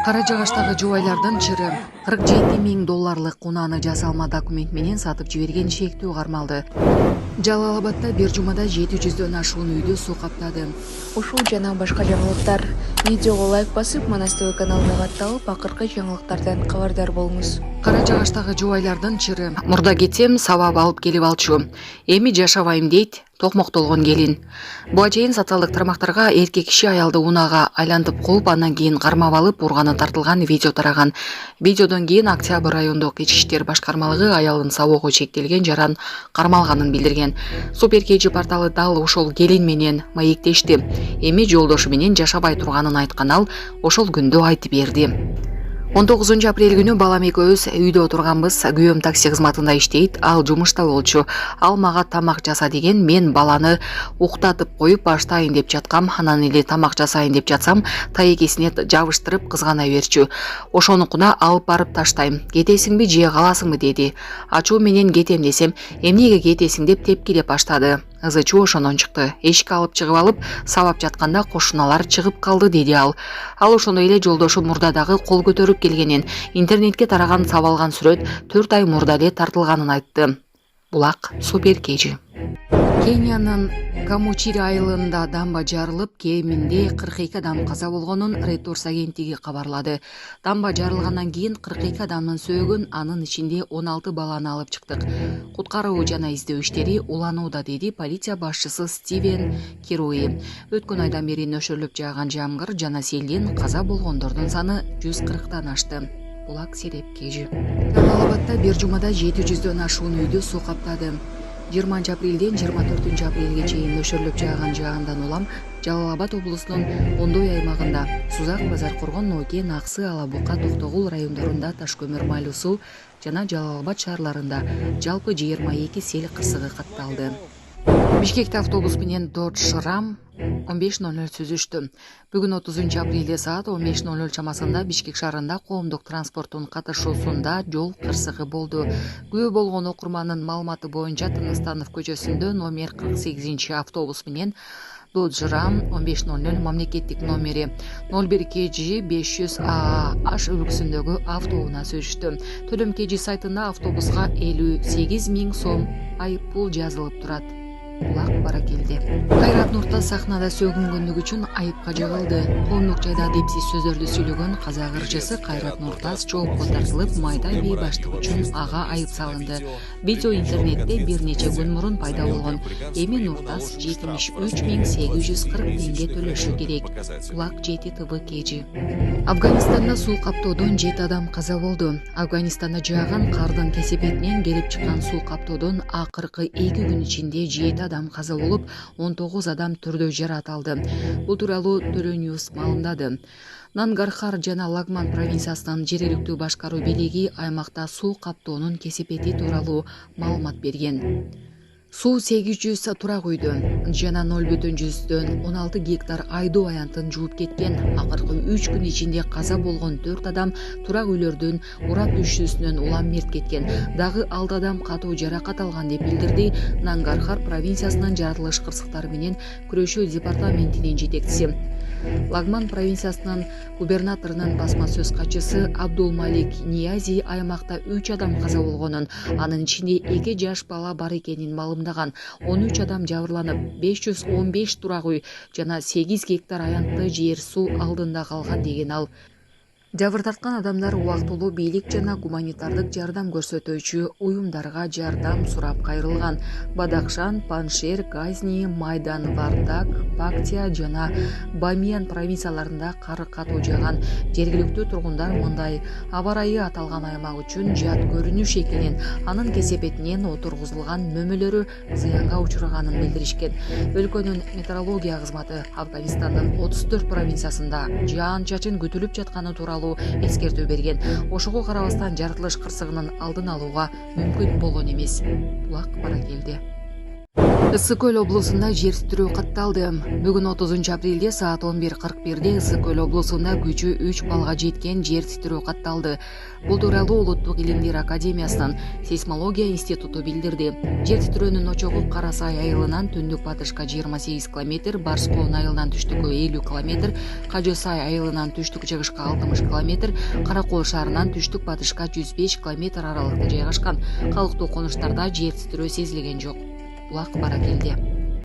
Кара Жагачтагы жубайлардын чыры 47 миң долларлык кунааны жасалма документ менен сатып жиберген шектүү кармалды. Жалал-Абадда бир жумада 700дөн ашуун үйдү суу каптады. Ушул жана башка жаңылыктар видеого лайк басып, Манас ТВ каналына катталып, акыркы жаңылыктардан кабардар болуңуз. Кара Жагачтагы жубайлардын чыры мурда кетсем сабап алып келип алчу. Эми жашабайм дейт токмоктолгон келин. Буга чейин социалдык тармактарга эркек киши аялды унаага айлантып коюп, андан кийин кармап алып урганы тартылган видео тараган. Видеодон кийин Октябрь райондук ички иштер башкармалыгы аялдын сабоого чектелген жаран кармалганын билдирген. Супер KG порталы дал ошол келин менен маектешти. Эми жолдошу менен жашабай турганын айткан ал ошол күндө айтып берди. 19 апрель күнү балам экөөбүз үйдө отурганбыз. Күйөөм такси кызматында иштейт, ал жумушта болчу. Ал мага тамак жаса деген, мен баланы уктатып коюп баштайын деп жаткам. Анан эле тамак жасайын деп жатсам, таекесине жабыштырып кызгана берчү. Ошонукуна алып барып таштайм. Кетесиңби же каласыңбы деди. Ачуу менен кетем десем, эмнеге кетесиң деп тепкилеп баштады. Ызычуу ошондон чыкты. Эшикке алып чыгып алып, сабап жатканда кошуналар чыгып калды деди ал. Ал ошондой эле жолдошу мурда дагы кол көтөрүп келгенин, интернетке тараган сабалган сүрөт 4 ай мурда эле тартылганын айтты. Булак Супер KG. Кениянын Камучири айылында дамба жарылып, кеминде 42 адам каза болгонун Reuters агенттиги кабарлады. Дамба жарылгандан кийин 42 адамдын сөөгүн, анын ичинде 16 баланы алып чыктык. Куткаруу жана издөө иштери уланууда, деди полиция башчысы Стивен Кируи. Өткөн айдан бери нөшөрлөп жааган жамгыр жана селден каза болгондордун саны 140тан ашты. Булак Сереп KG. Жалал-Абадда бир жумада 700дөн ашуун үйдү суу каптады. 20 апрелден 24 апрелге чейин нөшөрлөп жааган жагандан улам Жалал-Абад облусунун Ондой аймагында, Сузак, Базар-Коргон, Нокен, Аксы, Алабука, Токтогул райондорунда таш көмүр майлуу суу жана Жалал-Абад шаарларында жалпы 22 сел кырсыгы катталды. Бишкекте автобус менен Dodge Ram 15:00 сүзүштү. Бүгүн 30 апрелде саат 15:00 чамасында Бишкек шаарында коомдук транспорттун катышуусунда жол кырсыгы болду. Күбө болгон окурмандын маалыматы боюнча Тыныстанов көчөсүндө номер 48 автобус менен Dodge Ram 15:00 мамлекеттик номери 01 KG 500 AH үлгүсүндөгү автоунаа сүзүштү. Төлөм KG сайтында автобуска 58 миң сом айыппул жазылып турат. Булак Баракелде. Кайрат Нуртас сахнада сөгүнгөнлүгү үчүн айыпка жыгылды. Коомдук жайда адепсиз сөздөрдү сүйлөгөн казак ырчысы Кайрат Нуртас жоопко тартылып, майда бейбаштык үчүн ага айып салынды. Видео интернетте бир нече күн мурун пайда болгон. Эми Нуртас 73.840 теңге төлөшү керек. Булак 7 ТВ KG. Афганистанда суу каптоодон 7 адам каза болду. Афганистанда жааган кардын кесепетинен келип чыккан суу каптоодон акыркы 2 күн ичинде 7 адам каза болуп, 19 адам түрдө жарат алды. Бул тууралуу Төрөньюз маалымдады. Нангархар жана Лагман провинциясынын жергиликтүү башкаруу бийлиги аймакта суу каптоонун кесепети тууралуу маалымат берген. Суу 800 турак үйдөн жана 0,16 гектар айдоо аянтын жууп кеткен. Акыркы 3 күн ичинде каза болгон 4 адам турак үйлөрдүн урап түшүүсүнөн улам мерт кеткен. Дагы 6 адам катуу жаракат алган деп билдирди Нангархар провинциясынын жаратылыш кырсыктары менен күрөшүү департаментинин жетекчиси. Лагман провинциясынын губернаторунун басма сөз катчысы Абдулмалик Ниязи аймакта 3 адам каза болгонун, анын ичинде 2 жаш бала бар экенин маалымдаган. 13 адам жабырланып, 515 турак үй жана 8 гектар аянтты жер суу алдында калган деген ал. Жабыр тарткан адамдар убактылуу бийлик жана гуманитардык жардам көрсөтүүчү уюмдарга жардам сурап кайрылган. Бадахшан, Паншер, Газни, Майдан, Вардак, Пактия жана Бамиян провинцияларында кар катуу жааган. Жергиликтүү тургундар мындай аба ырайы аталган аймак үчүн жат көрүнүш экенин, анын кесепетинен отургузулган мөмөлөрү зыянга учурганын билдиришкен. Өлкөнүн метеорология кызматы Афганистандын 34 провинциясында жаан-чачын күтүлүп жатканы тууралуу эскертүү берген. Ошого карабастан жаратылыш кырсыгынын алдын алууга мүмкүн болгон эмес. Булак Баракелде. Ысык көл облусунда жер титирөө катталды. Бүгүн 30 апрелде саат 11:41 Ысык көл облусунда күчү 3 балга жеткен жер титирөө катталды. Бул тууралуу Улуттук илимдер академиясынын сейсмология институту билдирди. Жер титирөөнүн очогу Кара Сай айылынан түндүк батышка 28 км, Барс Коон айылынан түштүккө 50 км, Кажы Сай айылынан түштүк чыгышка 60 км, Кара Кол шаарынан түштүк батышка 105 км аралыкта жайгашкан. Калктуу конуштарда жер титирөө сезилген жок. Булак бара келди.